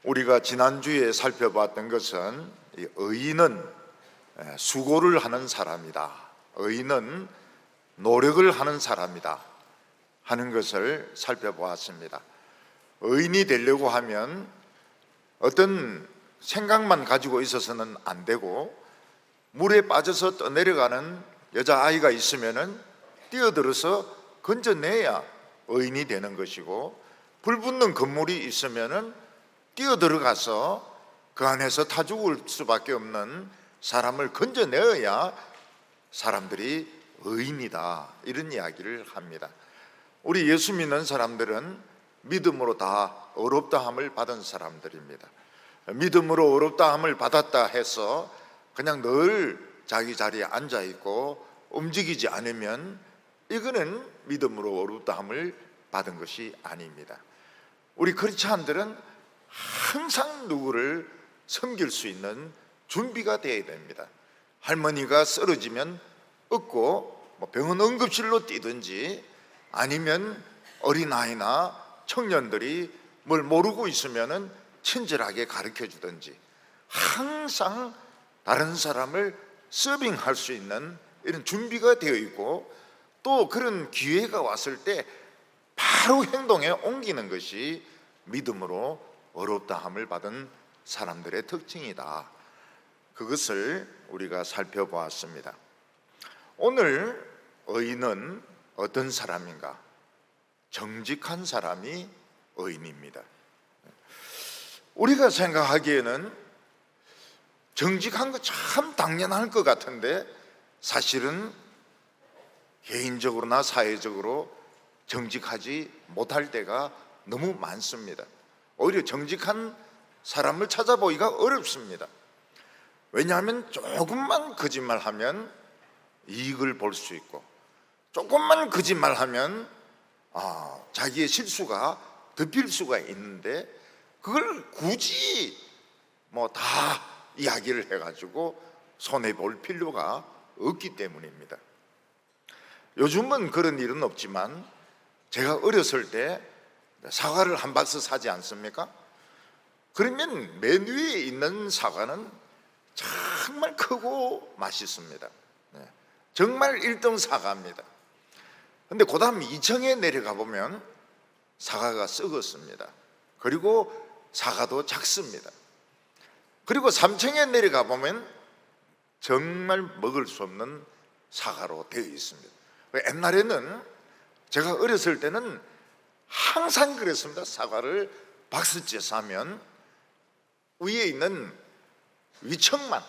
우리가 지난주에 살펴봤던 것은 의인은 수고를 하는 사람이다, 의인은 노력을 하는 사람이다 하는 것을 살펴보았습니다. 의인이 되려고 하면 어떤 생각만 가지고 있어서는 안 되고, 물에 빠져서 떠내려가는 여자아이가 있으면 뛰어들어서 건져내야 의인이 되는 것이고, 불 붙는 건물이 있으면 뛰어들어가서 그 안에서 타 죽을 수밖에 없는 사람을 건져내어야 사람들이 의인이다, 이런 이야기를 합니다. 우리 예수 믿는 사람들은 믿음으로 다 의롭다함을 받은 사람들입니다. 믿음으로 의롭다함을 받았다 해서 그냥 늘 자기 자리에 앉아있고 움직이지 않으면 이거는 믿음으로 의롭다함을 받은 것이 아닙니다. 우리 크리스찬들은 항상 누구를 섬길 수 있는 준비가 되어야 됩니다. 할머니가 쓰러지면 업고 병원 응급실로 뛰든지, 아니면 어린아이나 청년들이 뭘 모르고 있으면 친절하게 가르쳐 주든지, 항상 다른 사람을 서빙할 수 있는 이런 준비가 되어 있고, 또 그런 기회가 왔을 때 바로 행동에 옮기는 것이 믿음으로 의롭다함을 받은 사람들의 특징이다. 그것을 우리가 살펴보았습니다. 오늘 의인은 어떤 사람인가? 정직한 사람이 의인입니다. 우리가 생각하기에는 정직한 거 참 당연할 것 같은데, 사실은 개인적으로나 사회적으로 정직하지 못할 때가 너무 많습니다. 오히려 정직한 사람을 찾아보기가 어렵습니다. 왜냐하면 조금만 거짓말하면 이익을 볼 수 있고, 조금만 거짓말하면 자기의 실수가 덮일 수가 있는데, 그걸 굳이 다 이야기를 해가지고 손해볼 필요가 없기 때문입니다. 요즘은 그런 일은 없지만, 제가 어렸을 때 사과를 한 박스 사지 않습니까? 그러면 맨 위에 있는 사과는 정말 크고 맛있습니다. 정말 1등 사과입니다. 근데 그 다음 2층에 내려가 보면 사과가 썩었습니다. 그리고 사과도 작습니다. 그리고 3층에 내려가 보면 정말 먹을 수 없는 사과로 되어 있습니다. 옛날에는, 제가 어렸을 때는 항상 그랬습니다. 사과를 박스째 사면 위에 있는 위층만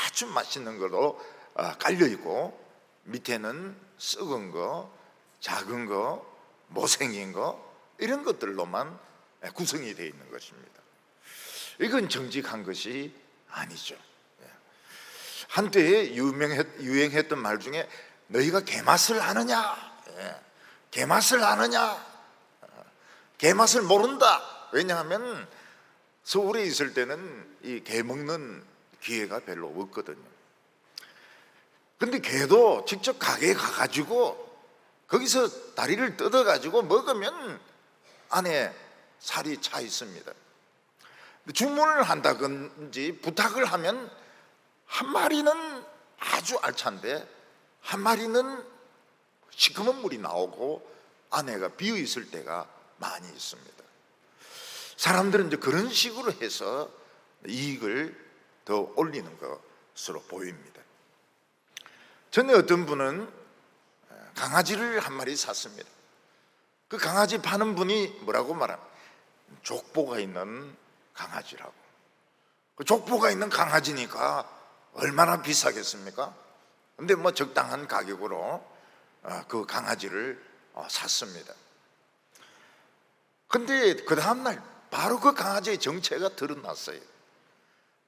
아주 맛있는 걸로 깔려있고, 밑에는 썩은 거, 작은 거, 못생긴 거, 이런 것들로만 구성이 되어 있는 것입니다. 이건 정직한 것이 아니죠. 한때 유행했던 말 중에 너희가 개맛을 아느냐, 개맛을 아느냐, 개맛을 모른다. 왜냐하면 서울에 있을 때는 이 개 먹는 기회가 별로 없거든요. 근데 개도 직접 가게에 가가지고 거기서 다리를 뜯어가지고 먹으면 안에 살이 차 있습니다. 주문을 한다든지 부탁을 하면 한 마리는 아주 알찬데 한 마리는 시커먼 물이 나오고 안에가 비어 있을 때가 많이 있습니다. 사람들은 이제 그런 식으로 해서 이익을 더 올리는 것으로 보입니다. 전에 어떤 분은 강아지를 한 마리 샀습니다. 그 강아지 파는 분이 뭐라고 말합니까? 족보가 있는 강아지라고. 그 족보가 있는 강아지니까 얼마나 비싸겠습니까? 근데 적당한 가격으로 그 강아지를 샀습니다. 근데 그 다음날 바로 그 강아지의 정체가 드러났어요.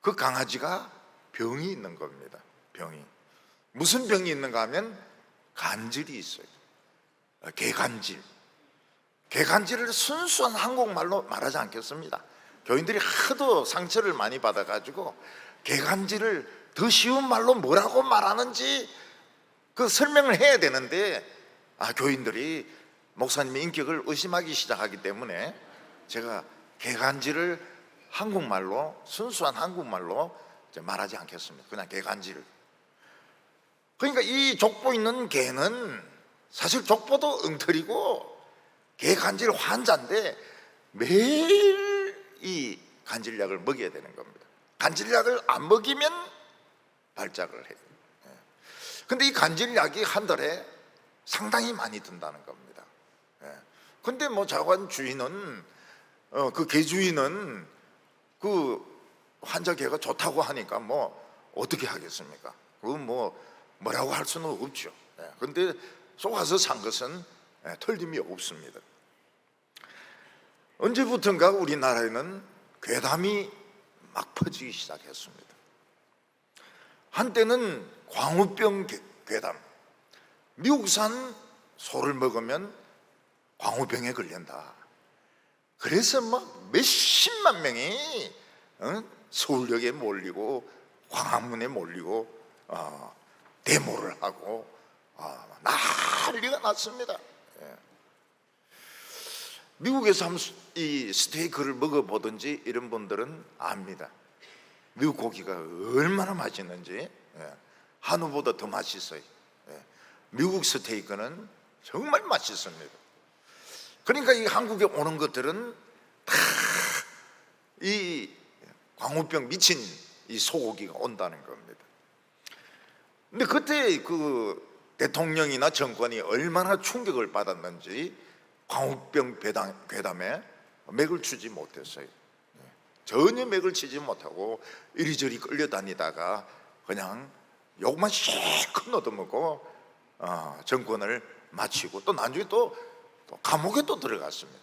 그 강아지가 병이 있는 겁니다. 병이. 무슨 병이 있는가 하면 간질이 있어요. 개간질. 개간질을 순수한 한국말로 말하지 않겠습니다. 교인들이 하도 상처를 많이 받아가지고 개간질을 더 쉬운 말로 뭐라고 말하는지 그 설명을 해야 되는데, 교인들이 목사님의 인격을 의심하기 시작하기 때문에 제가 개간지를 한국말로, 순수한 한국말로 이제 말하지 않겠습니다. 그냥 개간지를. 그러니까 이 족보 있는 개는 사실 족보도 엉터리고 개간질 환자인데 매일 이 간질약을 먹여야 되는 겁니다. 간질약을 안 먹이면 발작을 해요. 근데 이 간질약이 한 달에 상당히 많이 든다는 겁니다. 근데 뭐 자관 주인은 그 개주인은 그 환자 개가 좋다고 하니까 뭐 어떻게 하겠습니까? 그건 뭐라고 할 수는 없죠. 근데 속아서 산 것은 틀림이 없습니다. 언제부턴가 우리나라에는 괴담이 막 퍼지기 시작했습니다. 한때는 광우병 괴담, 미국산 소를 먹으면 광우병에 걸린다. 그래서 막 몇십만 명이 서울역에 몰리고 광화문에 몰리고 데모를 하고 난리가 났습니다. 미국에서 이 스테이크를 먹어보든지 이런 분들은 압니다. 미국 고기가 얼마나 맛있는지. 한우보다 더 맛있어요. 미국 스테이크는 정말 맛있습니다. 그러니까 이 한국에 오는 것들은 다 이 광우병 미친 이 소고기가 온다는 겁니다. 근데 그때 그 대통령이나 정권이 얼마나 충격을 받았는지 광우병 괴담에 맥을 추지 못했어요. 전혀 맥을 치지 못하고 이리저리 끌려다니다가 그냥 욕만 실컷 얻어먹고 정권을 마치고 또 나중에 또 감옥에 또 들어갔습니다.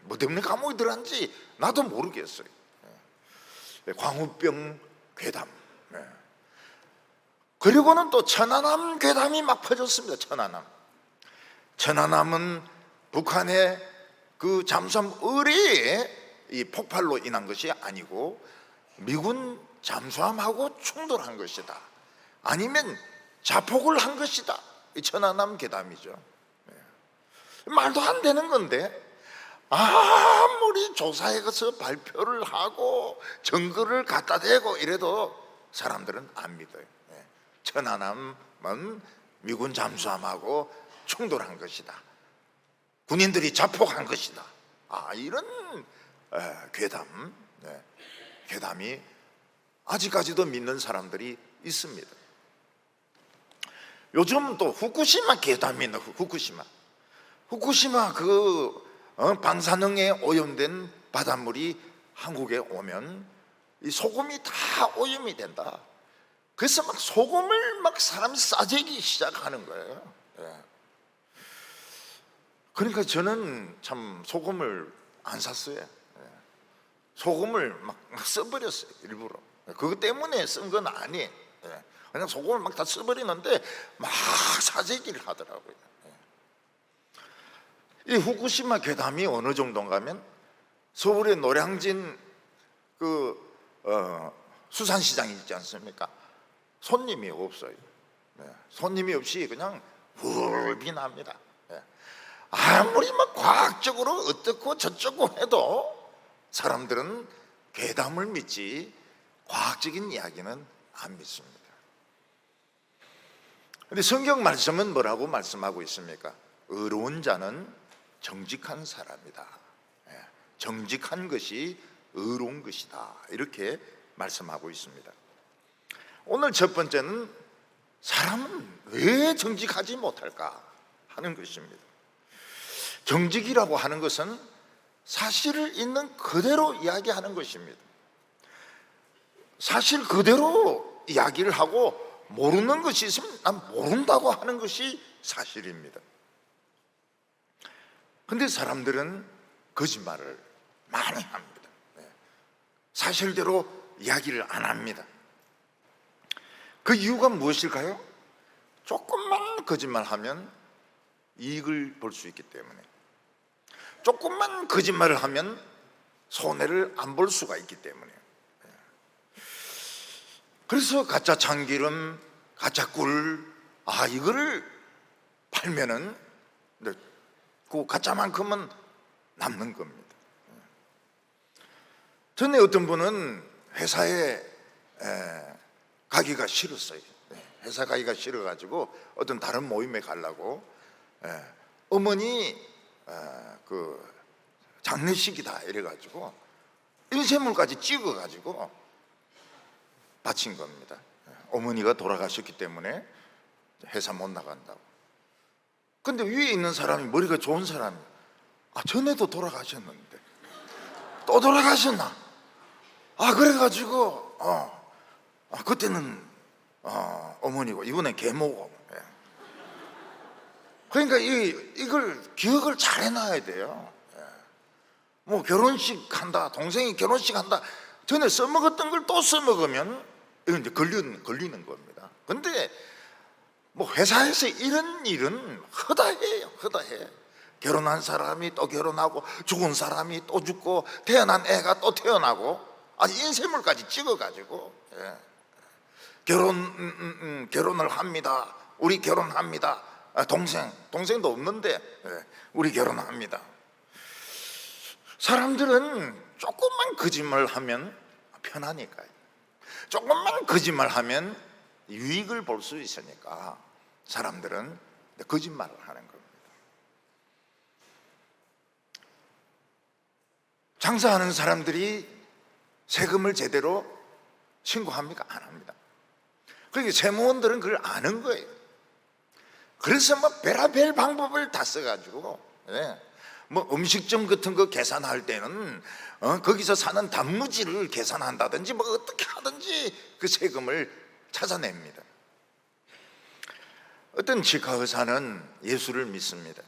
뭐 때문에 감옥에 들어간지 나도 모르겠어요. 광우병 괴담. 그리고는 또 천안함 괴담이 막 퍼졌습니다. 천안함은 북한의 그 잠수함 의뢰에 이 폭발로 인한 것이 아니고 미군 잠수함하고 충돌한 것이다, 아니면 자폭을 한 것이다. 이 천안함 괴담이죠. 말도 안 되는 건데 아무리 조사해 가서 발표를 하고 증거를 갖다 대고 이래도 사람들은 안 믿어요. 천안함은 미군 잠수함하고 충돌한 것이다, 군인들이 자폭한 것이다. 이런 괴담이 아직까지도 믿는 사람들이 있습니다. 요즘 또 후쿠시마 괴담이 있는 후쿠시마 그 방사능에 오염된 바닷물이 한국에 오면 이 소금이 다 오염이 된다. 그래서 막 소금을 막 사람이 싸재기 시작하는 거예요. 그러니까 저는 참 소금을 안 샀어요. 소금을 막 써버렸어요, 일부러. 그것 때문에 쓴 건 아니에요. 그냥 소금을 막 다 써버리는데 막 사재기를 하더라고요. 이 후쿠시마 괴담이 어느 정도인가 하면 서울의 노량진 수산시장이 있지 않습니까? 손님이 없어요. 손님이 없이 그냥 훌비 납니다. 아무리 막 과학적으로 어떻고 저쩌고 해도 사람들은 괴담을 믿지 과학적인 이야기는 안 믿습니다. 그런데 성경 말씀은 뭐라고 말씀하고 있습니까? 의로운 자는 정직한 사람이다. 정직한 것이 의로운 것이다, 이렇게 말씀하고 있습니다. 오늘 첫 번째는 사람은 왜 정직하지 못할까 하는 것입니다. 정직이라고 하는 것은 사실을 있는 그대로 이야기하는 것입니다. 사실 그대로 이야기를 하고 모르는 것이 있으면 난 모른다고 하는 것이 사실입니다. 근데 사람들은 거짓말을 많이 합니다. 사실대로 이야기를 안 합니다. 그 이유가 무엇일까요? 조금만 거짓말하면 이익을 볼 수 있기 때문에, 조금만 거짓말을 하면 손해를 안 볼 수가 있기 때문에. 그래서 가짜 참기름, 가짜 꿀, 이거를 팔면은 그 가짜만큼은 남는 겁니다. 전에 어떤 분은 회사에 가기가 싫었어요. 회사 가기가 싫어가지고 어떤 다른 모임에 가려고 어머니 그 장례식이다 이래가지고 인쇄물까지 찍어가지고 바친 겁니다. 어머니가 돌아가셨기 때문에 회사 못 나간다고. 근데 위에 있는 사람이 머리가 좋은 사람이, 전에도 돌아가셨는데 또 돌아가셨나? 그래가지고 그때는 어머니고 이번엔 계모고. 그러니까 이걸 기억을 잘 해놔야 돼요. 뭐 결혼식 한다, 동생이 결혼식 한다, 전에 써먹었던 걸 또 써먹으면 이건 이제 걸리는 겁니다. 근데 뭐 회사에서 이런 일은 허다해요. 허다해. 결혼한 사람이 또 결혼하고, 죽은 사람이 또 죽고, 태어난 애가 또 태어나고, 아주 인쇄물까지 찍어가지고 결혼을 합니다. 우리 결혼합니다. 동생도 없는데 우리 결혼합니다. 사람들은 조금만 거짓말 하면 편하니까요. 조금만 거짓말 하면 유익을 볼 수 있으니까 사람들은 거짓말을 하는 겁니다. 장사하는 사람들이 세금을 제대로 신고합니까? 안 합니다. 그러니까 세무원들은 그걸 아는 거예요. 그래서 뭐 별의별 방법을 다 써가지고 뭐 음식점 같은 거 계산할 때는 거기서 사는 단무지를 계산한다든지 뭐 어떻게 하든지 그 세금을 찾아냅니다. 어떤 치과 의사는 예수를 믿습니다.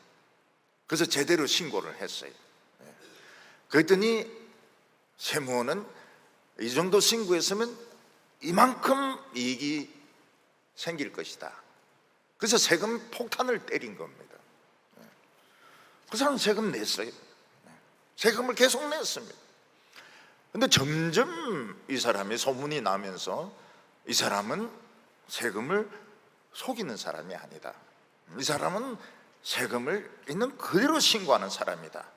그래서 제대로 신고를 했어요. 그랬더니 세무원은 이 정도 신고했으면 이만큼 이익이 생길 것이다. 그래서 세금 폭탄을 때린 겁니다. 그 사람 세금 냈어요. 세금을 계속 냈습니다. 근데 점점 이 사람이 소문이 나면서 이 사람은 세금을 속이는 사람이 아니다. 이 사람은 세금을 있는 그대로 신고하는 사람이다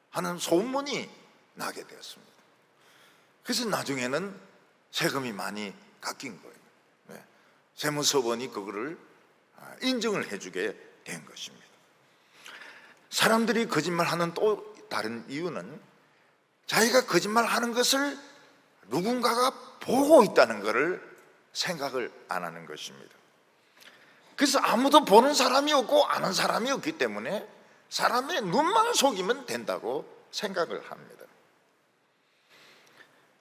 하는 소문이 나게 되었습니다. 그래서 나중에는 세금이 많이 깎인 거예요. 세무서원이 그거를 인정을 해주게 된 것입니다. 사람들이 거짓말하는 또 다른 이유는 자기가 거짓말하는 것을 누군가가 보고 있다는 것을 생각을 안 하는 것입니다. 그래서 아무도 보는 사람이 없고 아는 사람이 없기 때문에 사람의 눈만 속이면 된다고 생각을 합니다.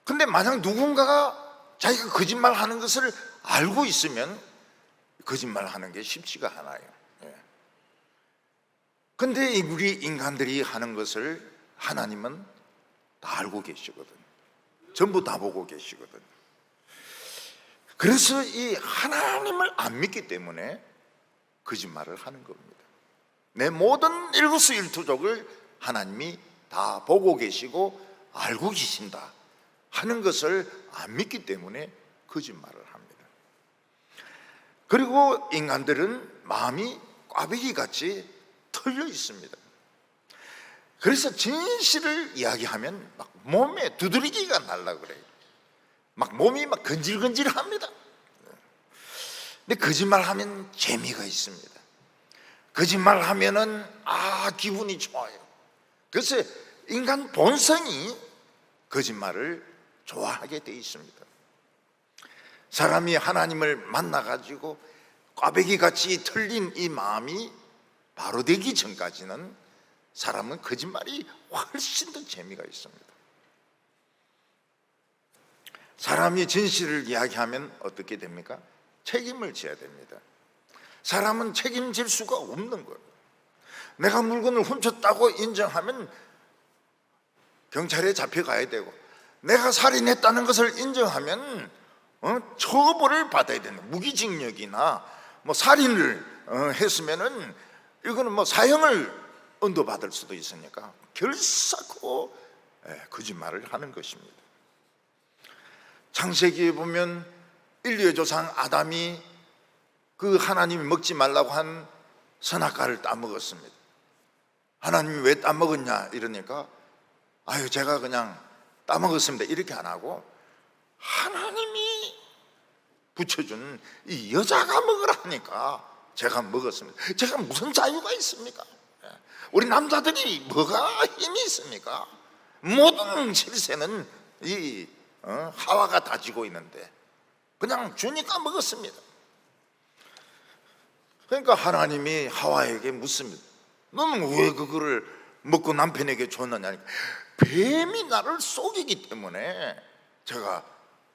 근데 만약 누군가가 자기가 거짓말하는 것을 알고 있으면 거짓말하는 게 쉽지가 않아요. 근데 우리 인간들이 하는 것을 하나님은 다 알고 계시거든. 전부 다 보고 계시거든. 그래서 이 하나님을 안 믿기 때문에 거짓말을 하는 겁니다. 내 모든 일거수일투족을 하나님이 다 보고 계시고 알고 계신다 하는 것을 안 믿기 때문에 거짓말을 합니다. 그리고 인간들은 마음이 꽈배기같이 털려 있습니다. 그래서 진실을 이야기하면 막 몸에 두드러기가 날라 그래요. 막 몸이 막 근질근질합니다. 근데 거짓말하면 재미가 있습니다. 거짓말하면은 기분이 좋아요. 그래서 인간 본성이 거짓말을 좋아하게 돼 있습니다. 사람이 하나님을 만나가지고 꽈배기같이 털린 이 마음이 바로 되기 전까지는 사람은 거짓말이 훨씬 더 재미가 있습니다. 사람이 진실을 이야기하면 어떻게 됩니까? 책임을 져야 됩니다. 사람은 책임질 수가 없는 거예요. 내가 물건을 훔쳤다고 인정하면 경찰에 잡혀가야 되고, 내가 살인했다는 것을 인정하면 처벌을 받아야 되는, 무기징역이나 뭐 살인을 했으면은 이거는 뭐 사형을 언도받을 수도 있으니까 결사코 거짓말을 하는 것입니다. 창세기에 보면 인류의 조상 아담이 그 하나님이 먹지 말라고 한 선악과를 따먹었습니다. 하나님이 왜 따먹었냐 이러니까 제가 그냥 따먹었습니다 이렇게 안 하고 하나님이 붙여준 이 여자가 먹으라 하니까 제가 먹었습니다. 제가 무슨 자유가 있습니까? 우리 남자들이 뭐가 힘이 있습니까? 모든 실세는 이 하와가 다지고 있는데 그냥 주니까 먹었습니다. 그러니까 하나님이 하와에게 묻습니다. 너는 왜 그거를 먹고 남편에게 줬느냐? 뱀이 나를 속이기 때문에 제가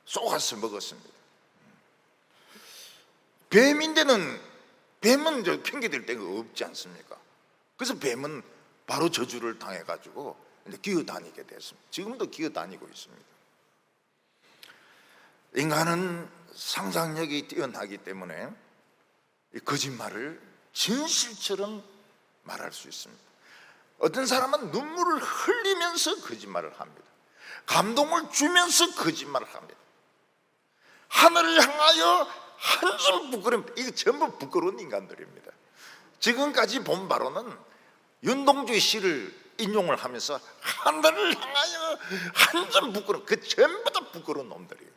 속아서 먹었습니다. 뱀은 저 핑계댈 데가 없지 않습니까? 그래서 뱀은 바로 저주를 당해가지고 이제 기어다니게 됐습니다. 지금도 기어다니고 있습니다. 인간은 상상력이 뛰어나기 때문에 이 거짓말을 진실처럼 말할 수 있습니다. 어떤 사람은 눈물을 흘리면서 거짓말을 합니다. 감동을 주면서 거짓말을 합니다. 하늘을 향하여 한줌 부끄러움, 이게 전부 부끄러운 인간들입니다. 지금까지 본 바로는 윤동주의 시를 인용을 하면서 하늘을 향하여 한줌 부끄러움, 그 전부 다 부끄러운 놈들이에요.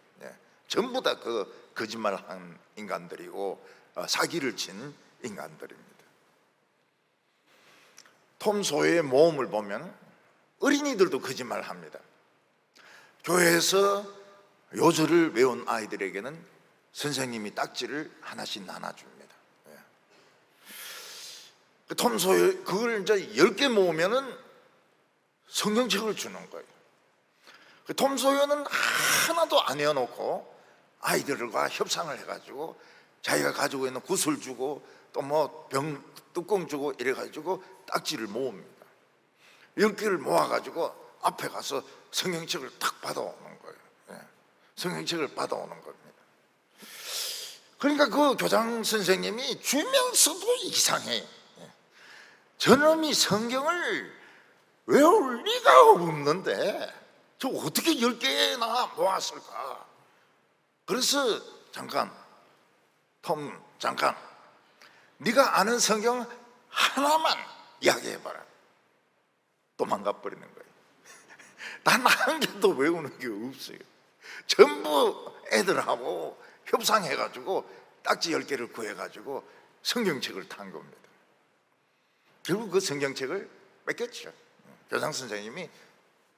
전부 다 그 거짓말한 인간들이고 사기를 친 인간들입니다. 톰 소여의 모험을 보면 어린이들도 거짓말합니다. 교회에서 요절을 외운 아이들에게는 선생님이 딱지를 하나씩 나눠줍니다. 톰 소여 그걸 이제 10개 모으면은 성경책을 주는 거예요. 톰 소여는 하나도 안 해놓고 아이들과 협상을 해가지고 자기가 가지고 있는 구슬 주고 또 뭐 병 뚜껑 주고 이래가지고 딱지를 모읍니다. 10개를 모아가지고 앞에 가서 성경책을 탁 받아오는 거예요. 성경책을 받아오는 겁니다. 그러니까 그 교장 선생님이 주면서도 이상해. 저놈이 성경을 외울 리가 없는데 저 어떻게 10개나 모았을까? 그래서 잠깐 톰 잠깐 네가 아는 성경 하나만 이야기해봐라. 도망가 버리는 거예요. 단 한 개도 외우는 게 없어요. 전부 애들하고 협상해가지고 딱지 10개를 구해가지고 성경책을 탄 겁니다. 결국 그 성경책을 뺏겼죠. 교장 선생님이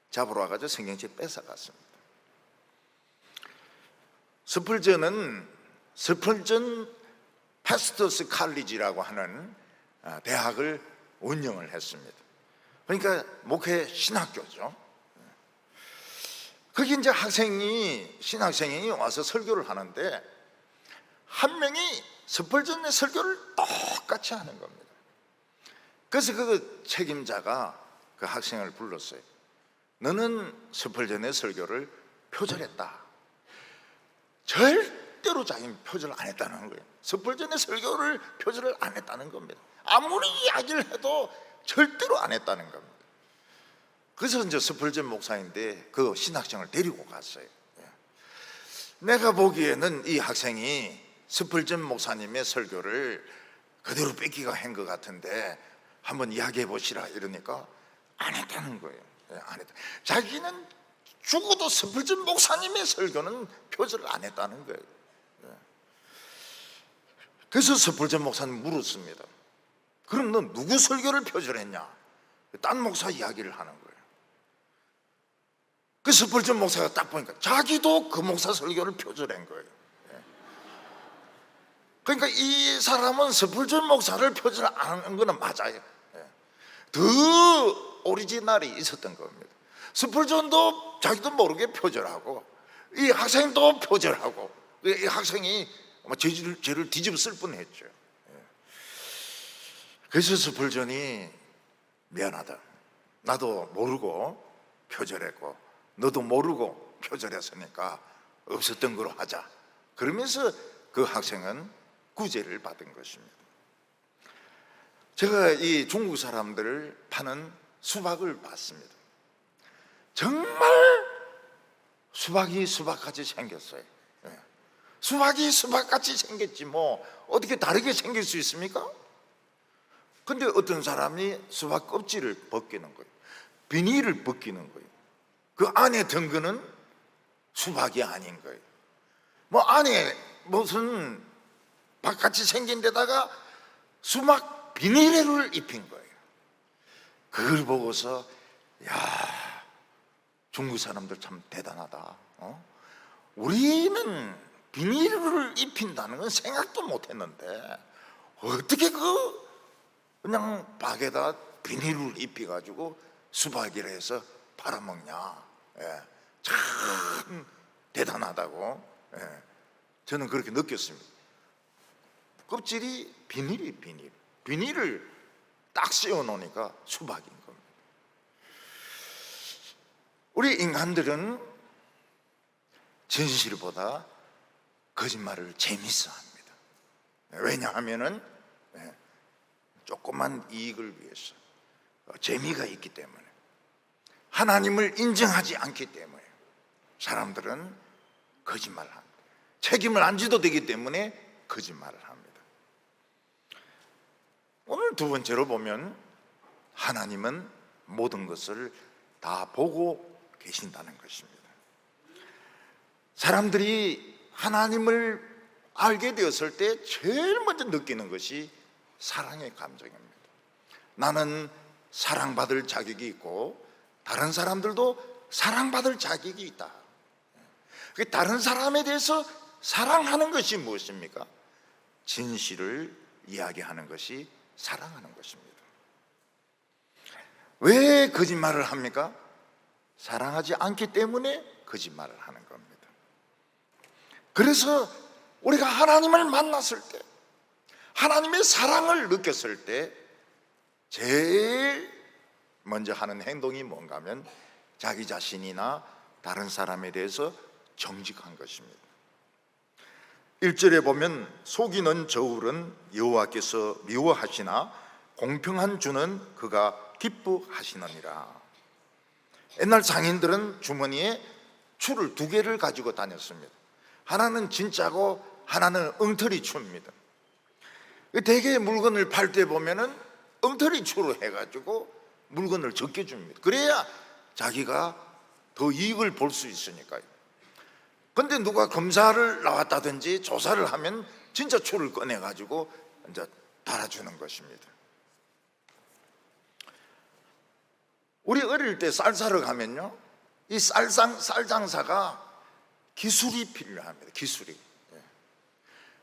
잡으러 와가지고 성경책 뺏어갔습니다. 스펄전 패스터스 칼리지라고 하는 대학을 운영을 했습니다. 그러니까 목회 신학교죠. 거기 이제 신학생이 와서 설교를 하는데 한 명이 스펄전의 설교를 똑같이 하는 겁니다. 그래서 그 책임자가 그 학생을 불렀어요. 너는 스펄전의 설교를 표절했다. 절대로 자기는 표절 안 했다는 거예요. 스펄전의 설교를 표절을 안 했다는 겁니다. 아무리 이야기를 해도 절대로 안 했다는 겁니다. 그래서 이제 스펄전 목사인데 그 신학생을 데리고 갔어요. 내가 보기에는 이 학생이 스펄전 목사님의 설교를 그대로 뺏기가 한 것 같은데 한번 이야기해 보시라 이러니까 안 했다는 거예요. 안 했다. 자기는 죽어도 스펄전 목사님의 설교는 표절을 안 했다는 거예요. 그래서 스펄전 목사님 물었습니다. 그럼 너 누구 설교를 표절했냐? 딴 목사 이야기를 하는 거예요. 그 스펄전 목사가 딱 보니까 자기도 그 목사 설교를 표절한 거예요. 그러니까 이 사람은 스펄전 목사를 표절 안 한 거는 맞아요. 더 오리지널이 있었던 겁니다. 스펄전도 자기도 모르게 표절하고 이 학생도 표절하고 이 학생이 죄를 뒤집어 쓸 뻔했죠. 그래서 스펄전이 미안하다. 나도 모르고 표절했고 너도 모르고 표절했으니까 없었던 거로 하자. 그러면서 그 학생은 구제를 받은 것입니다. 제가 이 중국 사람들을 파는 수박을 봤습니다. 정말 수박이 수박같이 생겼어요. 수박이 수박같이 생겼지 뭐 어떻게 다르게 생길 수 있습니까? 근데 어떤 사람이 수박 껍질을 벗기는 거예요. 비닐을 벗기는 거예요. 그 안에 든 거는 수박이 아닌 거예요. 뭐 안에 무슨 바깥이 생긴 데다가 수박 비닐을 입힌 거예요. 그걸 보고서 야, 중국 사람들 참 대단하다. 우리는 비닐을 입힌다는 건 생각도 못했는데 어떻게 그냥 박에다 비닐을 입혀가지고 수박이라 해서 팔아먹냐. 예, 참 대단하다고. 예, 저는 그렇게 느꼈습니다. 껍질이 비닐이 비닐을 딱 씌워 놓으니까 수박인 겁니다. 우리 인간들은 진실보다 거짓말을 재밌어 합니다. 왜냐하면은 조그만 이익을 위해서, 재미가 있기 때문에, 하나님을 인정하지 않기 때문에 사람들은 거짓말을 합니다. 책임을 안 지도 되기 때문에 거짓말을 합니다. 오늘 두 번째로 보면 하나님은 모든 것을 다 보고 계신다는 것입니다. 사람들이 하나님을 알게 되었을 때 제일 먼저 느끼는 것이 사랑의 감정입니다. 나는 사랑받을 자격이 있고 다른 사람들도 사랑받을 자격이 있다. 다른 사람에 대해서 사랑하는 것이 무엇입니까? 진실을 이야기하는 것이 사랑하는 것입니다. 왜 거짓말을 합니까? 사랑하지 않기 때문에 거짓말을 하는 겁니다. 그래서 우리가 하나님을 만났을 때, 하나님의 사랑을 느꼈을 때 제일 먼저 하는 행동이 뭔가 하면 자기 자신이나 다른 사람에 대해서 정직한 것입니다. 1절에 보면 속이는 저울은 여호와께서 미워하시나 공평한 주는 그가 기뻐하시느니라. 옛날 장인들은 주머니에 추를 2개를 가지고 다녔습니다. 하나는 진짜고 하나는 엉터리 추입니다. 대개 물건을 팔 때 보면은 엉터리 추로 해가지고 물건을 적게 줍니다. 그래야 자기가 더 이익을 볼 수 있으니까요. 근데 누가 검사를 나왔다든지 조사를 하면 진짜 추를 꺼내가지고 이제 달아주는 것입니다. 우리 어릴 때 쌀 사러 가면요, 이 쌀 장사가 기술이 필요합니다. 기술이.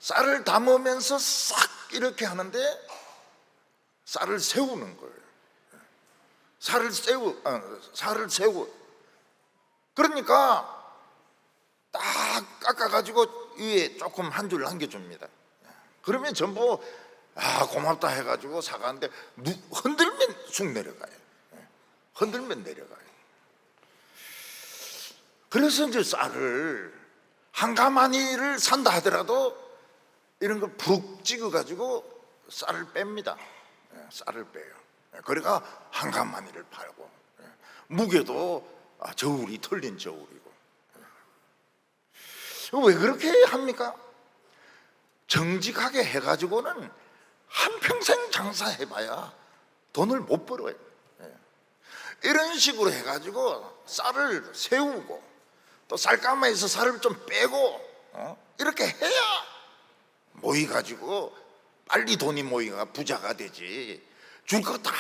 쌀을 담으면서 싹 이렇게 하는데 쌀을 세우는 거예요. 쌀을 세우. 그러니까 딱 깎아가지고 위에 조금 한 줄 남겨줍니다. 그러면 전부 고맙다 해가지고 사가는데 흔들면 쑥 내려가요. 흔들면 내려가요. 그래서 이제 쌀을 한 가마니를 산다 하더라도 이런 걸 푹 찍어가지고 쌀을 뺍니다. 쌀을 빼요. 그러니까 한 가마니를 팔고, 무게도 저울이 틀린 저울이고. 왜 그렇게 합니까? 정직하게 해가지고는 한평생 장사해봐야 돈을 못 벌어요. 이런 식으로 해가지고 쌀을 세우고 또 쌀가마에서 쌀을 좀 빼고 이렇게 해야 모이가지고 빨리 돈이 모이가 부자가 되지. 줄 거 다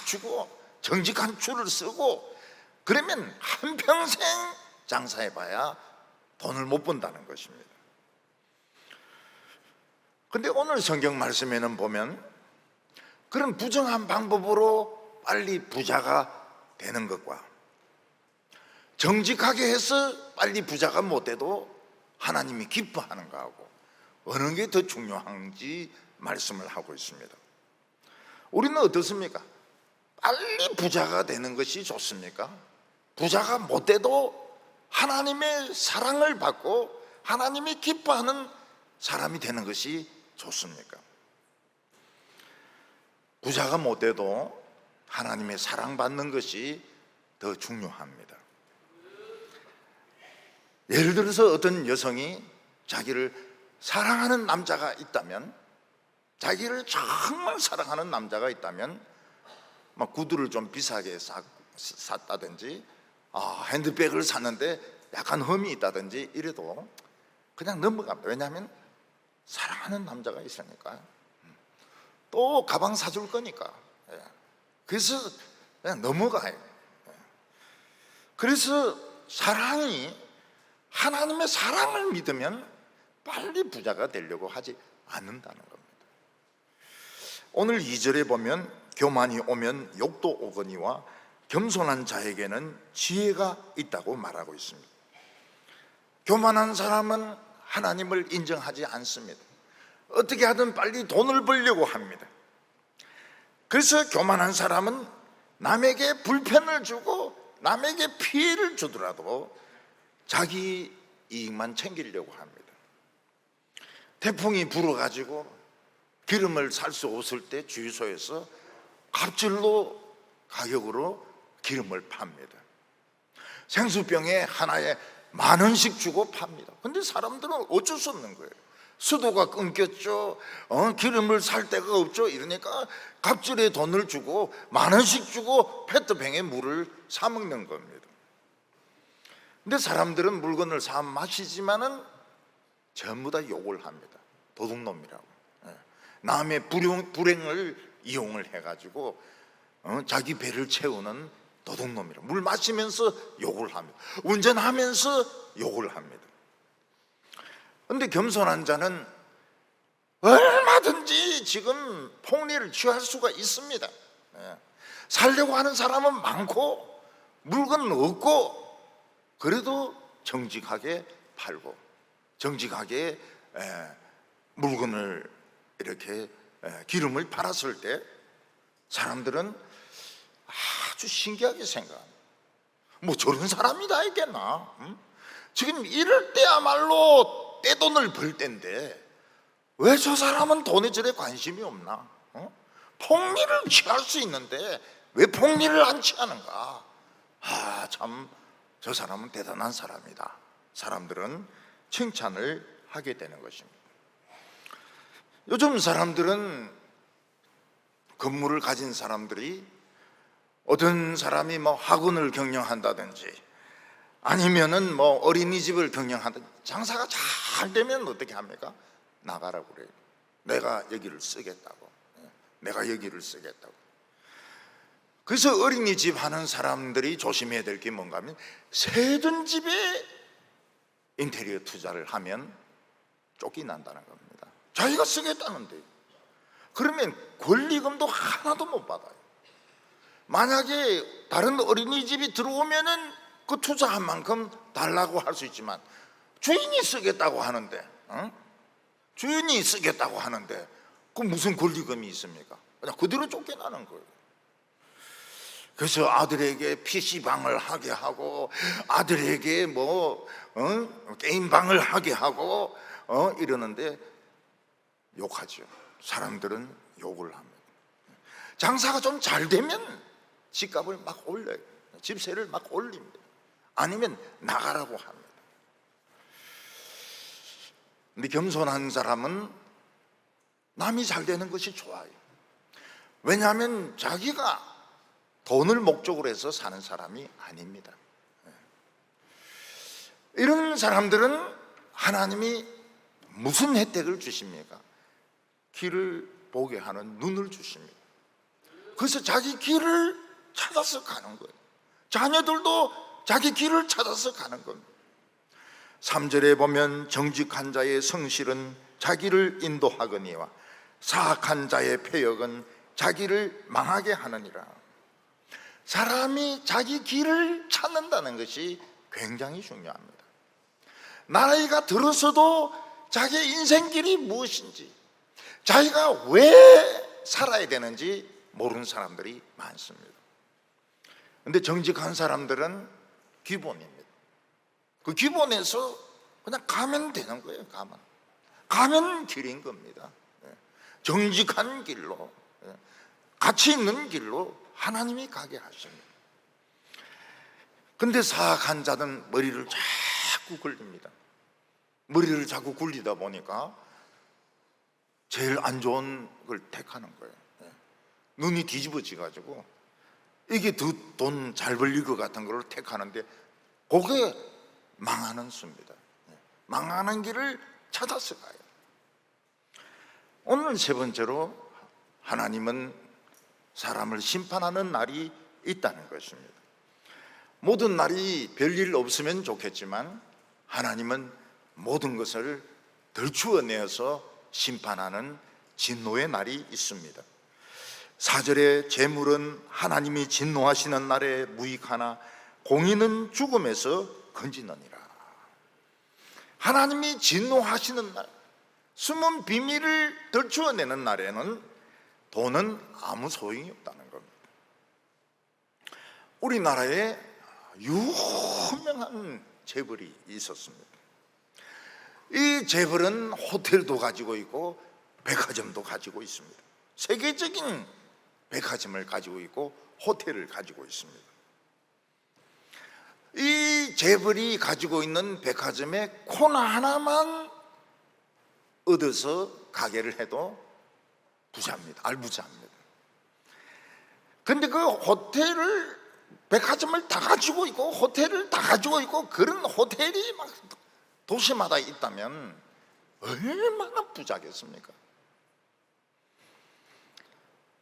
주고 정직한 줄을 쓰고 그러면 한평생 장사해봐야 돈을 못 번다는 것입니다. 근데 오늘 성경 말씀에는 보면 그런 부정한 방법으로 빨리 부자가 되는 것과 정직하게 해서 빨리 부자가 못 돼도 하나님이 기뻐하는 거하고 어느 게 더 중요한지 말씀을 하고 있습니다. 우리는 어떻습니까? 빨리 부자가 되는 것이 좋습니까? 부자가 못 돼도 하나님의 사랑을 받고 하나님이 기뻐하는 사람이 되는 것이 좋습니까? 부자가 못 돼도 하나님의 사랑받는 것이 더 중요합니다. 예를 들어서 어떤 여성이 자기를 사랑하는 남자가 있다면, 자기를 정말 사랑하는 남자가 있다면 막 구두를 좀 비싸게 샀다든지 핸드백을 샀는데 약간 흠이 있다든지 이래도 그냥 넘어갑니다. 왜냐하면 사랑하는 남자가 있으니까, 또 가방 사줄 거니까. 그래서 그냥 넘어가요. 그래서 사랑이, 하나님의 사랑을 믿으면 빨리 부자가 되려고 하지 않는다는 겁니다. 오늘 2절에 보면 교만이 오면 욕도 오거니와 겸손한 자에게는 지혜가 있다고 말하고 있습니다. 교만한 사람은 하나님을 인정하지 않습니다. 어떻게 하든 빨리 돈을 벌려고 합니다. 그래서 교만한 사람은 남에게 불편을 주고 남에게 피해를 주더라도 자기 이익만 챙기려고 합니다. 태풍이 불어가지고 기름을 살 수 없을 때 주유소에서 갑질로 가격으로 기름을 팝니다. 생수병에 하나에 10,000원씩 주고 팝니다. 근데 사람들은 어쩔 수 없는 거예요. 수도가 끊겼죠. 기름을 살 데가 없죠. 이러니까 갑질에 돈을 주고 10,000원씩 주고 페트병에 물을 사 먹는 겁니다. 근데 사람들은 물건을 사 마시지만은 전부 다 욕을 합니다. 도둑놈이라고. 남의 불행을 이용을 해가지고 자기 배를 채우는 도둑놈이라고. 물 마시면서 욕을 합니다. 운전하면서 욕을 합니다. 그런데 겸손한 자는 얼마든지 지금 폭리를 취할 수가 있습니다. 살려고 하는 사람은 많고 물건은 없고, 그래도 정직하게 팔고 정직하게 물건을 이렇게 기름을 팔았을 때 사람들은 아주 신기하게 생각합니다. 뭐 저런 사람이 다 있겠나? 지금 이럴 때야말로 떼돈을 벌 때인데 왜 저 사람은 돈에 저래 관심이 없나? 폭리를 취할 수 있는데 왜 폭리를 안 취하는가? 참 저 사람은 대단한 사람이다. 사람들은 칭찬을 하게 되는 것입니다. 요즘 사람들은, 건물을 가진 사람들이 어떤 사람이 뭐 학원을 경영한다든지 아니면은 뭐 어린이집을 경영한다든지 장사가 잘 되면 어떻게 합니까? 나가라고 그래요. 내가 여기를 쓰겠다고. 내가 여기를 쓰겠다고. 그래서 어린이집 하는 사람들이 조심해야 될 게 뭔가 하면, 세든 집에 인테리어 투자를 하면 쫓겨난다는 겁니다. 자기가 쓰겠다는데 그러면 권리금도 하나도 못 받아요. 만약에 다른 어린이집이 들어오면은 그 투자한 만큼 달라고 할 수 있지만, 주인이 쓰겠다고 하는데 주인이 쓰겠다고 하는데 그 무슨 권리금이 있습니까? 그냥 그대로 쫓겨나는 거예요. 그래서 아들에게 PC방을 하게 하고 아들에게 게임방을 하게 하고 이러는데 욕하죠. 사람들은 욕을 합니다. 장사가 좀 잘 되면 집값을 막 올려요. 집세를 막 올립니다. 아니면 나가라고 합니다. 근데 겸손한 사람은 남이 잘 되는 것이 좋아요. 왜냐하면 자기가 돈을 목적으로 해서 사는 사람이 아닙니다. 이런 사람들은 하나님이 무슨 혜택을 주십니까? 길을 보게 하는 눈을 주십니다. 그래서 자기 길을 찾아서 가는 거예요. 자녀들도 자기 길을 찾아서 가는 겁니다. 3절에 보면 정직한 자의 성실은 자기를 인도하거니와 사악한 자의 패역은 자기를 망하게 하느니라. 사람이 자기 길을 찾는다는 것이 굉장히 중요합니다. 나이가 들어서도 자기의 인생길이 무엇인지, 자기가 왜 살아야 되는지 모르는 사람들이 많습니다. 그런데 정직한 사람들은 기본입니다. 그 기본에서 그냥 가면 되는 거예요. 가면 길인 겁니다. 정직한 길로, 가치 있는 길로 하나님이 가게 하십니다. 근데 사악한 자는 머리를 자꾸 굴립니다. 머리를 자꾸 굴리다 보니까 제일 안 좋은 걸 택하는 거예요. 눈이 뒤집어져 가지고 이게 더 돈 잘 벌릴 것 같은 걸 택하는데 그게 망하는 수입니다. 망하는 길을 찾아서 가요. 오늘 세 번째로 하나님은 사람을 심판하는 날이 있다는 것입니다. 모든 날이 별일 없으면 좋겠지만 하나님은 모든 것을 덜추어내어서 심판하는 진노의 날이 있습니다. 4절에 재물은 하나님이 진노하시는 날에 무익하나 공의는 죽음에서 건지느니라. 하나님이 진노하시는 날, 숨은 비밀을 덜추어내는 날에는 돈은 아무 소용이 없다는 겁니다. 우리나라에 유명한 재벌이 있었습니다. 이 재벌은 호텔도 가지고 있고 백화점도 가지고 있습니다. 세계적인 백화점을 가지고 있고 호텔을 가지고 있습니다. 이 재벌이 가지고 있는 백화점에 코너 하나만 얻어서 가게를 해도 부자입니다. 알부자입니다. 근데 그 호텔을, 백화점을 다 가지고 있고 호텔을 다 가지고 있고 그런 호텔이 막 도시마다 있다면 얼마나 부자겠습니까?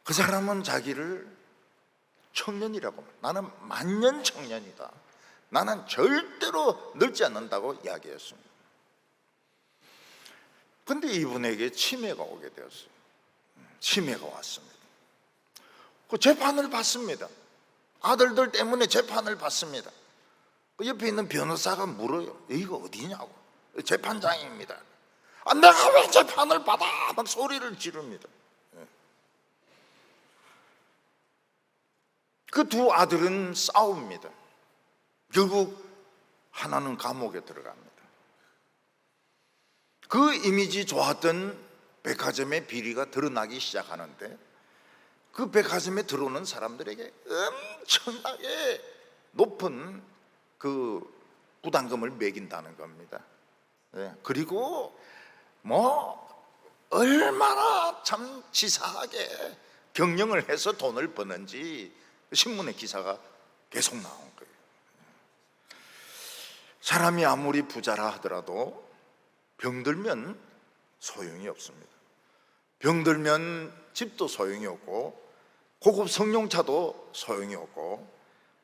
그 사람은 자기를 청년이라고, 나는 만년 청년이다, 나는 절대로 늙지 않는다고 이야기했습니다. 근데 이분에게 치매가 오게 되었어요. 치매가 왔습니다. 그 재판을 받습니다. 아들들 때문에 재판을 받습니다. 그 옆에 있는 변호사가 물어요. 여기가 어디냐고. 재판장입니다. 내가 왜 재판을 받아? 막 소리를 지릅니다. 그 두 아들은 싸웁니다. 결국 하나는 감옥에 들어갑니다. 그 이미지 좋았던 백화점의 비리가 드러나기 시작하는데 그 백화점에 들어오는 사람들에게 엄청나게 높은 그 부담금을 매긴다는 겁니다. 그리고 얼마나 참 치사하게 경영을 해서 돈을 버는지 신문의 기사가 계속 나온 거예요. 사람이 아무리 부자라 하더라도 병들면 소용이 없습니다. 병들면 집도 소용이 없고 고급 성룡차도 소용이 없고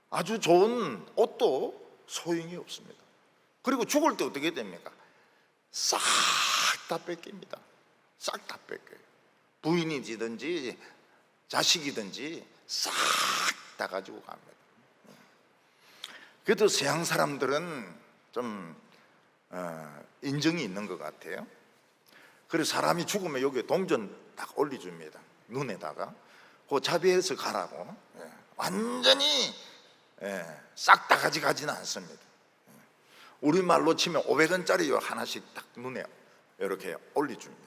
아주 좋은 옷도 소용이 없습니다. 그리고 죽을 때 어떻게 됩니까? 싹 다 뺏깁니다. 싹 다 뺏겨요. 부인이든지 자식이든지 싹 다 가지고 갑니다. 그래도 서양 사람들은 좀 인정이 있는 것 같아요. 그래서 사람이 죽으면 여기에 동전 딱 올려줍니다. 눈에다가 그 자비해서 가라고. 완전히 싹 다 가져가지는 않습니다. 우리말로 치면 500원짜리 하나씩 딱 눈에 이렇게 올려줍니다.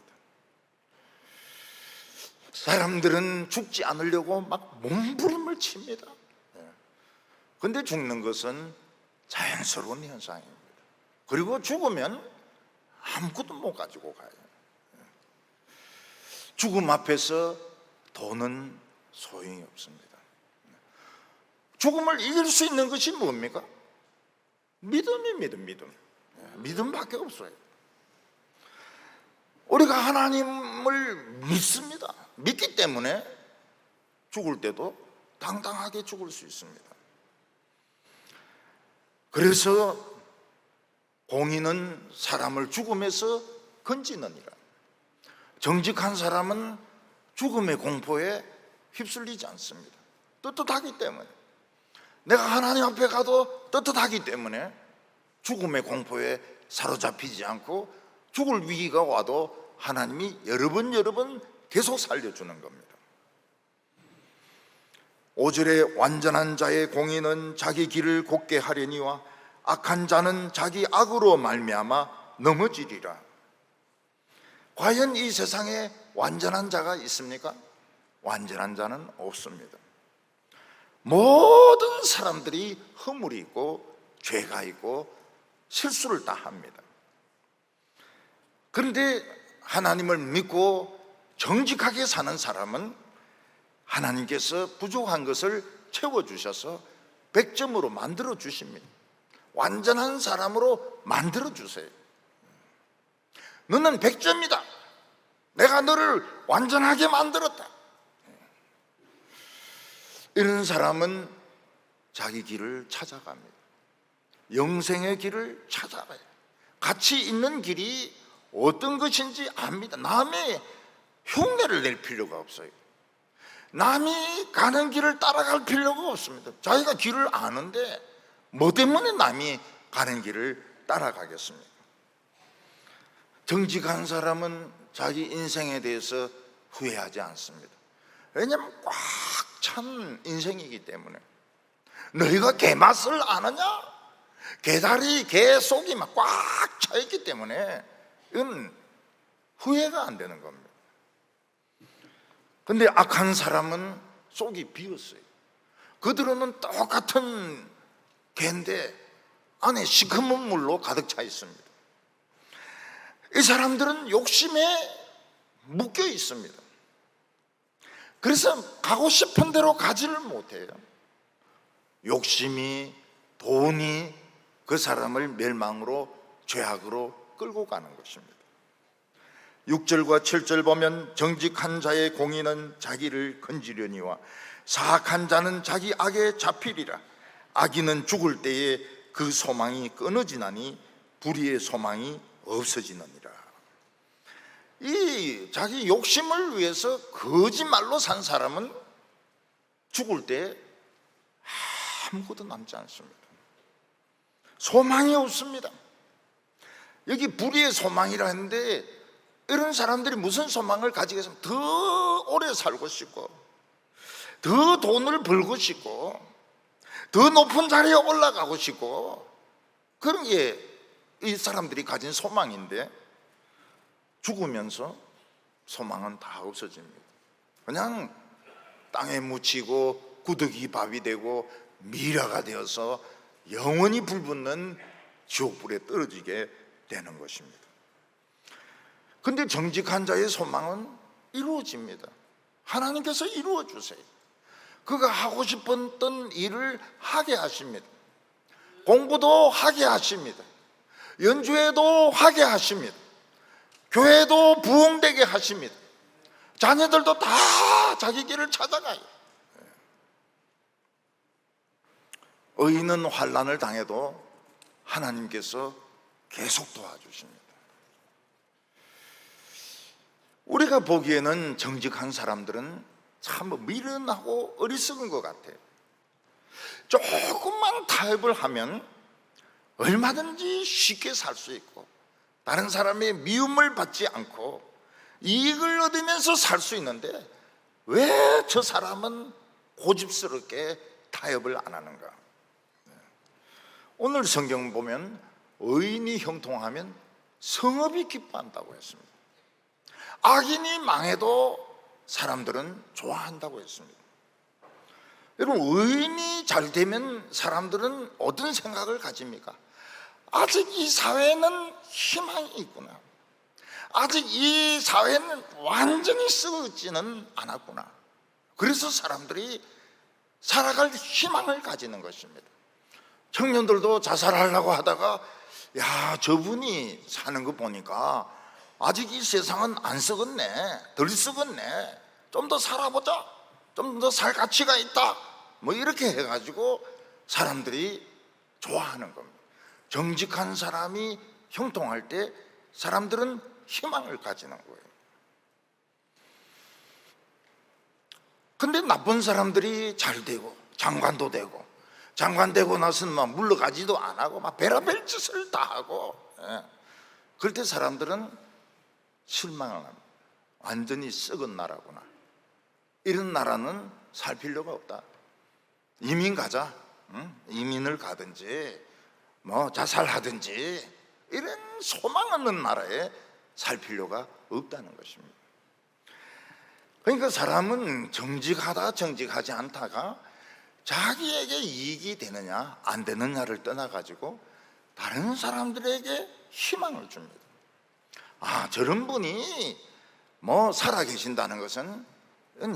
사람들은 죽지 않으려고 막 몸부림을 칩니다. 그런데 죽는 것은 자연스러운 현상입니다. 그리고 죽으면 아무것도 못 가지고 가요. 죽음 앞에서 돈은 소용이 없습니다. 죽음을 이길 수 있는 것이 뭡니까? 믿음입니다. 믿음밖에 없어요. 우리가 하나님을 믿습니다. 믿기 때문에 죽을 때도 당당하게 죽을 수 있습니다. 그래서 공의는 사람을 죽음에서 건지느니라. 정직한 사람은 죽음의 공포에 휩쓸리지 않습니다. 떳떳하기 때문에, 내가 하나님 앞에 가도 떳떳하기 때문에 죽음의 공포에 사로잡히지 않고 죽을 위기가 와도 하나님이 여러 번 계속 살려주는 겁니다. 5절에 완전한 자의 공의는 자기 길을 곧게 하려니와 악한 자는 자기 악으로 말미암아 넘어지리라. 과연 이 세상에 완전한 자가 있습니까? 완전한 자는 없습니다. 모든 사람들이 허물이 있고 죄가 있고 실수를 다 합니다. 그런데 하나님을 믿고 정직하게 사는 사람은 하나님께서 부족한 것을 채워주셔서 100점으로 만들어 주십니다. 완전한 사람으로 만들어 주세요. 너는 100점이다. 내가 너를 완전하게 만들었다. 이런 사람은 자기 길을 찾아갑니다. 영생의 길을 찾아가요. 같이 있는 길이 어떤 것인지 압니다. 남의 흉내를 낼 필요가 없어요. 남이 가는 길을 따라갈 필요가 없습니다. 자기가 길을 아는데 뭐 때문에 남이 가는 길을 따라가겠습니까? 정직한 사람은 자기 인생에 대해서 후회하지 않습니다. 왜냐하면 꽉 찬 인생이기 때문에. 너희가 개 맛을 아느냐? 개다리, 개 속이 막 꽉 차 있기 때문에 이건 후회가 안 되는 겁니다. 근데 악한 사람은 속이 비었어요. 그들은 똑같은 개인데 안에 시커먼 물로 가득 차 있습니다. 이 사람들은 욕심에 묶여 있습니다. 그래서 가고 싶은 대로 가지를 못해요. 욕심이, 돈이 그 사람을 멸망으로, 죄악으로 끌고 가는 것입니다. 6절과 7절 보면 정직한 자의 공의는 자기를 건지려니와 사악한 자는 자기 악에 잡히리라. 악인은 죽을 때에 그 소망이 끊어지나니 불의의 소망이 없어지느니라. 이 자기 욕심을 위해서 거짓말로 산 사람은 죽을 때 아무것도 남지 않습니다. 소망이 없습니다. 여기 불의의 소망이라 했는데 이런 사람들이 무슨 소망을 가지겠습니까? 더 오래 살고 싶고, 더 돈을 벌고 싶고, 더 높은 자리에 올라가고 싶고, 그런 게 이 사람들이 가진 소망인데 죽으면서 소망은 다 없어집니다. 그냥 땅에 묻히고 구더기 밥이 되고 미라가 되어서 영원히 불붙는 지옥불에 떨어지게 되는 것입니다. 근데 정직한 자의 소망은 이루어집니다. 하나님께서 이루어 주세요. 그가 하고 싶었던 일을 하게 하십니다. 공부도 하게 하십니다. 연주회도 하게 하십니다. 교회도 부흥되게 하십니다. 자녀들도 다 자기 길을 찾아가요. 의인은 환난을 당해도 하나님께서 계속 도와주십니다. 우리가 보기에는 정직한 사람들은 참 미련하고 어리석은 것 같아요. 조금만 타협을 하면 얼마든지 쉽게 살 수 있고 다른 사람의 미움을 받지 않고 이익을 얻으면서 살 수 있는데 왜 저 사람은 고집스럽게 타협을 안 하는가? 오늘 성경 보면 의인이 형통하면 성읍이 기뻐한다고 했습니다. 악인이 망해도 사람들은 좋아한다고 했습니다. 여러분, 의인이 잘 되면 사람들은 어떤 생각을 가집니까? 아직 이 사회는 희망이 있구나. 아직 이 사회는 완전히 썩지는 않았구나. 그래서 사람들이 살아갈 희망을 가지는 것입니다. 청년들도 자살하려고 하다가 야, 저분이 사는 거 보니까 아직 이 세상은 안 썩었네, 덜 썩었네, 좀 더 살아보자, 좀 더 살 가치가 있다, 뭐 이렇게 해가지고 사람들이 좋아하는 겁니다. 정직한 사람이 형통할 때 사람들은 희망을 가지는 거예요. 근데 나쁜 사람들이 잘 되고 장관도 되고, 장관 되고 나서는 막 물러가지도 안 하고 막 별의별 짓을 다 하고, 그럴 때 사람들은 실망을 합니다. 완전히 썩은 나라구나. 이런 나라는 살 필요가 없다. 이민 가자. 이민을 가든지 뭐 자살하든지 이런 소망 없는 나라에 살 필요가 없다는 것입니다. 그러니까 사람은 정직하다 정직하지 않다가 자기에게 이익이 되느냐 안 되느냐를 떠나가지고 다른 사람들에게 희망을 줍니다. 아, 저런 분이 뭐 살아계신다는 것은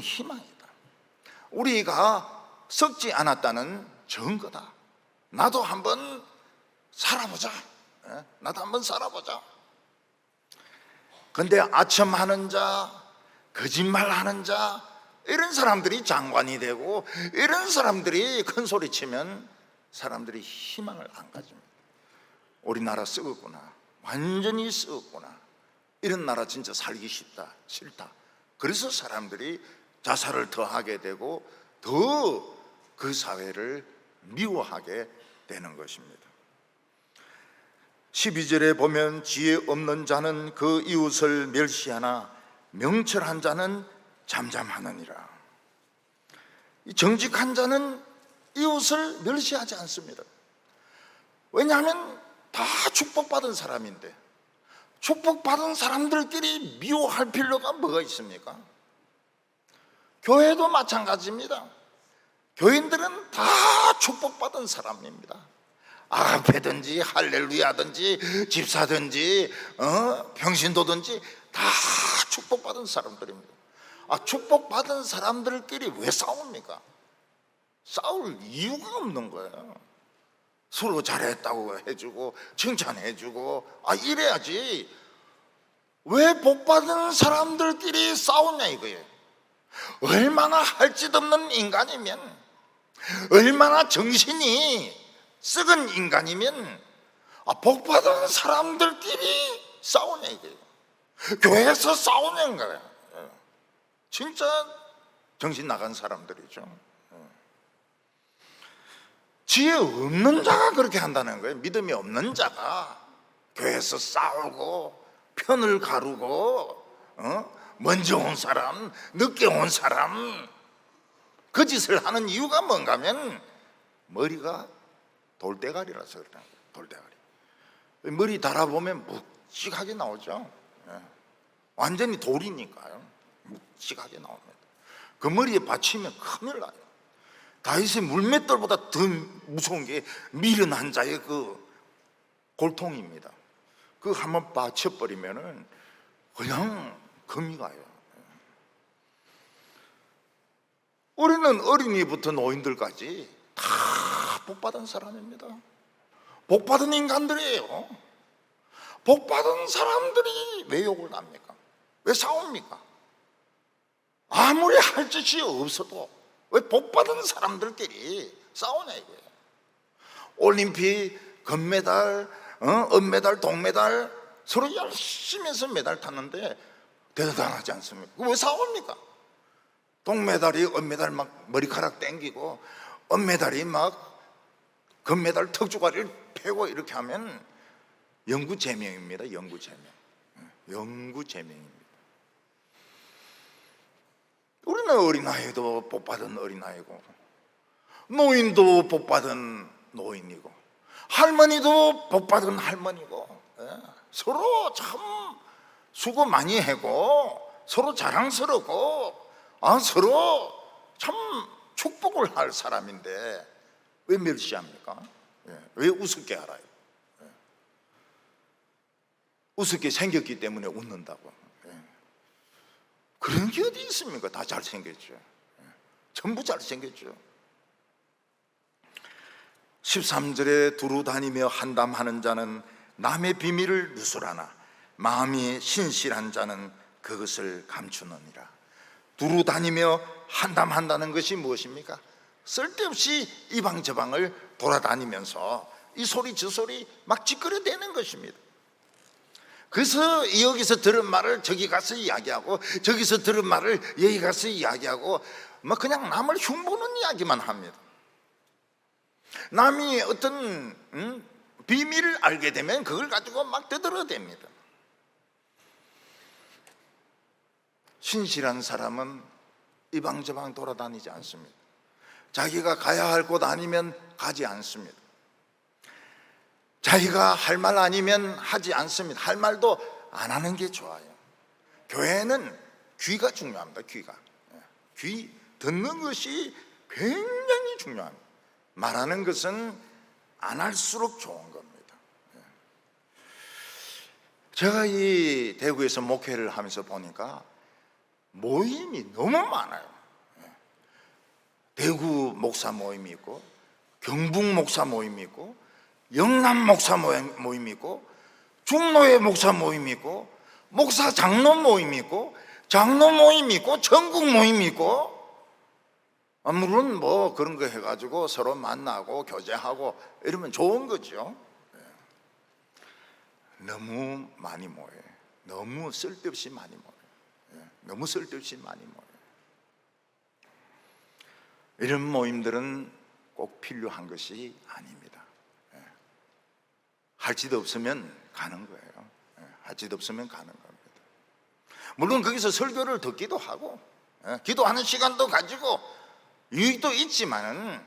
희망이다. 우리가 썩지 않았다는 증거다. 나도 한번 살아보자. 나도 한번 살아보자. 근데 아첨하는 자, 거짓말하는 자, 이런 사람들이 장관이 되고 이런 사람들이 큰 소리 치면 사람들이 희망을 안 가집니다. 우리나라 썩었구나, 완전히 썩었구나, 이런 나라 진짜 살기 싫다. 그래서 사람들이 자살을 더 하게 되고 더 그 사회를 미워하게 되는 것입니다. 12절에 보면 지혜 없는 자는 그 이웃을 멸시하나 명철한 자는 잠잠하느니라. 정직한 자는 이웃을 멸시하지 않습니다. 왜냐하면 다 축복받은 사람인데, 축복받은 사람들끼리 미워할 필요가 뭐가 있습니까? 교회도 마찬가지입니다. 교인들은 다 축복받은 사람입니다. 아가페든지 할렐루야든지 집사든지 평신도든지 다 축복받은 사람들입니다. 축복받은 사람들끼리 왜 싸웁니까? 싸울 이유가 없는 거예요. 서로 잘했다고 해주고 칭찬해주고 이래야지. 왜 복받은 사람들끼리 싸우냐 이거예요. 얼마나 할 짓 없는 인간이면, 얼마나 정신이 썩은 인간이면 복받은 사람들끼리 싸우냐 이거예요. 교회에서 싸우는 거예요. 진짜 정신 나간 사람들이죠. 지혜 없는 자가 그렇게 한다는 거예요. 믿음이 없는 자가 교회에서 싸우고 편을 가르고 먼저 온 사람, 늦게 온 사람, 그 짓을 하는 이유가 뭔가 하면 머리가 돌대가리라서 그래요. 돌대가리. 머리 달아보면 묵직하게 나오죠. 완전히 돌이니까요. 묵직하게 나옵니다. 그 머리에 받치면 큰일 나요. 다윗의 물맷돌보다 더 무서운 게 미련한 자의 그 골통입니다. 그 한번 받쳐버리면은 그냥 금이 가요. 우리는 어린이부터 노인들까지 다 복받은 사람입니다. 복받은 인간들이에요. 복받은 사람들이 왜 욕을 합니까? 왜 싸웁니까? 아무리 할 짓이 없어도 왜 복받은 사람들끼리 싸우냐 이거예요. 올림픽 금메달, 은메달, 동메달 서로 열심히 해서 메달 탔는데 대단하지 않습니까? 왜 싸웁니까? 동메달이 은메달 막 머리카락 땡기고 은메달이 막 금메달 턱주가리를 패고 이렇게 하면 영구제명입니다. 영구제명입니다. 우리는 어린아이도 복받은 어린아이고, 노인도 복받은 노인이고, 할머니도 복받은 할머니고, 서로 참 수고 많이 하고 서로 자랑스럽고 서로 참 축복을 할 사람인데 왜 멸시합니까? 왜 우습게 알아요? 우습게 생겼기 때문에 웃는다고. 그런 게 어디 있습니까? 다 잘생겼죠. 전부 잘생겼죠. 13절에 두루 다니며 한담하는 자는 남의 비밀을 누설하나 마음이 신실한 자는 그것을 감추느니라. 두루 다니며 한담한다는 것이 무엇입니까? 쓸데없이 이방 저방을 돌아다니면서 이 소리 저 소리 막 찌끄러대는 것입니다. 그래서 여기서 들은 말을 저기 가서 이야기하고 저기서 들은 말을 여기 가서 이야기하고 막 그냥 남을 흉보는 이야기만 합니다. 남이 어떤 비밀을 알게 되면 그걸 가지고 막 떠들어댑니다. 신실한 사람은 이방저방 돌아다니지 않습니다. 자기가 가야 할 곳 아니면 가지 않습니다. 자기가 할 말 아니면 하지 않습니다. 할 말도 안 하는 게 좋아요. 교회는 귀가 중요합니다. 귀 듣는 것이 굉장히 중요합니다. 말하는 것은 안 할수록 좋은 겁니다. 제가 이 대구에서 목회를 하면서 보니까 모임이 너무 많아요. 대구 목사 모임이 있고, 경북 목사 모임이 있고, 영남 목사 모임이 있고, 중로회 목사 모임이 있고, 목사 장로 모임이 있고, 장로 모임이 있고, 전국 모임이 있고, 물론 뭐 그런 거 해가지고 서로 만나고 교제하고 이러면 좋은 거죠. 너무 많이 모여요. 너무 쓸데없이 많이 모여요. 너무 쓸데없이 많이 모여요. 이런 모임들은 꼭 필요한 것이 아닙니다. 할 짓 없으면 가는 거예요. 할 짓 없으면 가는 겁니다. 물론 거기서 설교를 듣기도 하고 기도하는 시간도 가지고 유익도 있지만은,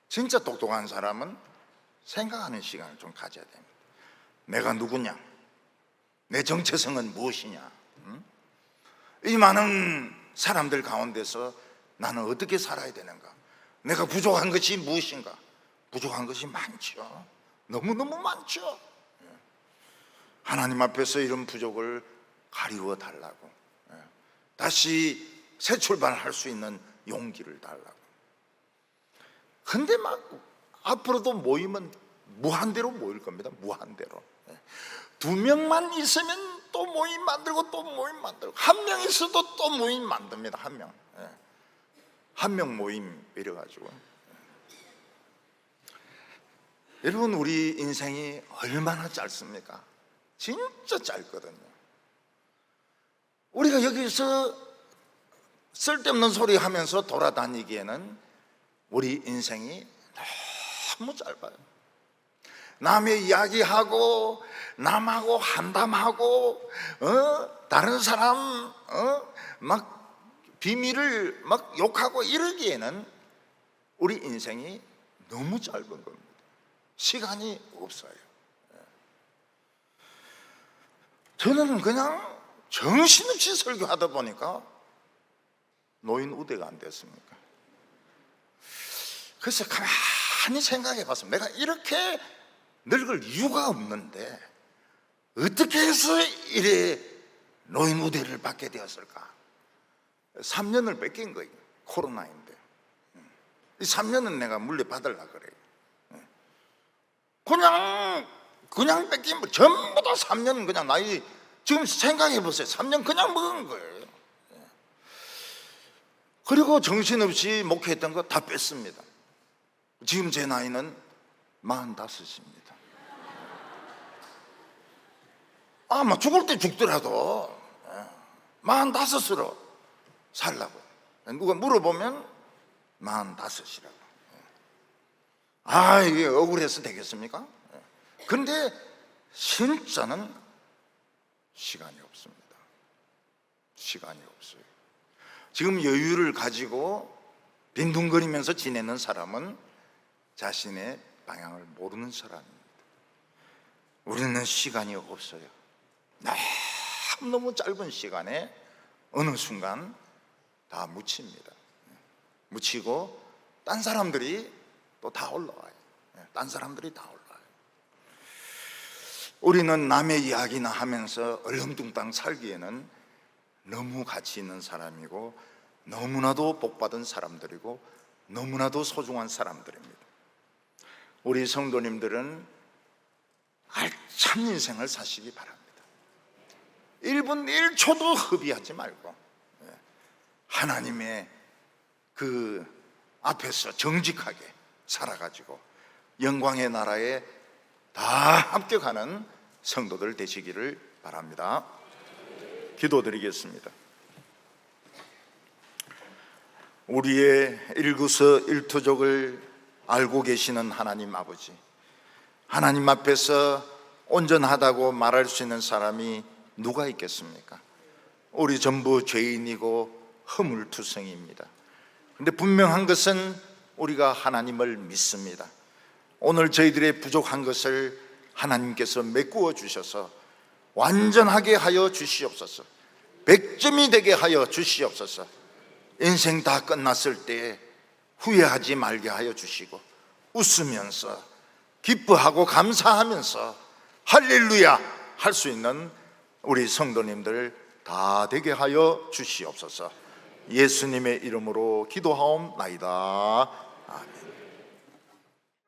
진짜 똑똑한 사람은 생각하는 시간을 좀 가져야 됩니다. 내가 누구냐? 내 정체성은 무엇이냐? 이 많은 사람들 가운데서 나는 어떻게 살아야 되는가? 내가 부족한 것이 무엇인가? 부족한 것이 많죠. 너무너무 많죠. 하나님 앞에서 이런 부족을 가리워 달라고, 다시 새 출발할 수 있는 용기를 달라고. 근데 막 앞으로도 모이면 무한대로 모일 겁니다. 무한대로. 2명만 있으면 또 모임 만들고 또 모임 만들고, 1명 있어도 또 모임 만듭니다. 1명. 1명 모임 이래가지고. 여러분, 우리 인생이 얼마나 짧습니까? 진짜 짧거든요. 우리가 여기서 쓸데없는 소리 하면서 돌아다니기에는 우리 인생이 너무 짧아요. 남의 이야기하고, 남하고 한담하고, 다른 사람 막 비밀을 막 욕하고 이러기에는 우리 인생이 너무 짧은 겁니다. 시간이 없어요. 저는 그냥 정신없이 설교하다 보니까 노인 우대가 안 됐습니까? 그래서 가만히 생각해 봤습니다. 내가 이렇게 늙을 이유가 없는데 어떻게 해서 이래 노인 우대를 받게 되었을까? 3년을 뺏긴 거예요. 코로나인데. 이 3년은 내가 물려받으려고 그래요. 그냥 뺏긴 거 전부 다 3년 그냥 나이, 지금 생각해 보세요. 3년 그냥 먹은 거예요. 그리고 정신없이 목회했던 거 다 뺐습니다. 지금 제 나이는 45입니다. 아마 죽을 때 죽더라도 45으로 살라고. 누가 물어보면 45이라고. 이게 억울해서 되겠습니까? 그런데 진짜는 시간이 없습니다. 시간이 없어요. 지금 여유를 가지고 빈둥거리면서 지내는 사람은 자신의 방향을 모르는 사람입니다. 우리는 시간이 없어요. 너무 짧은 시간에 어느 순간 다 묻힙니다. 묻히고 딴 사람들이 또 다 올라와요. 딴 사람들이 다 올라와요. 우리는 남의 이야기나 하면서 얼렁뚱땅 살기에는 너무 가치 있는 사람이고, 너무나도 복받은 사람들이고, 너무나도 소중한 사람들입니다. 우리 성도님들은 알찬 인생을 사시기 바랍니다. 1분 1초도 허비하지 말고 하나님의 그 앞에서 정직하게 살아가지고 영광의 나라에 다 합격하는 성도들 되시기를 바랍니다. 기도드리겠습니다. 우리의 일거수일투족을 알고 계시는 하나님 아버지, 하나님 앞에서 온전하다고 말할 수 있는 사람이 누가 있겠습니까? 우리 전부 죄인이고 허물투성이입니다. 그런데 분명한 것은 우리가 하나님을 믿습니다. 오늘 저희들의 부족한 것을 하나님께서 메꾸어 주셔서 완전하게 하여 주시옵소서. 100점이 되게 하여 주시옵소서. 인생 다 끝났을 때 후회하지 말게 하여 주시고, 웃으면서 기뻐하고 감사하면서 할렐루야 할 수 있는 우리 성도님들 다 되게 하여 주시옵소서. 예수님의 이름으로 기도하옵나이다. 아멘.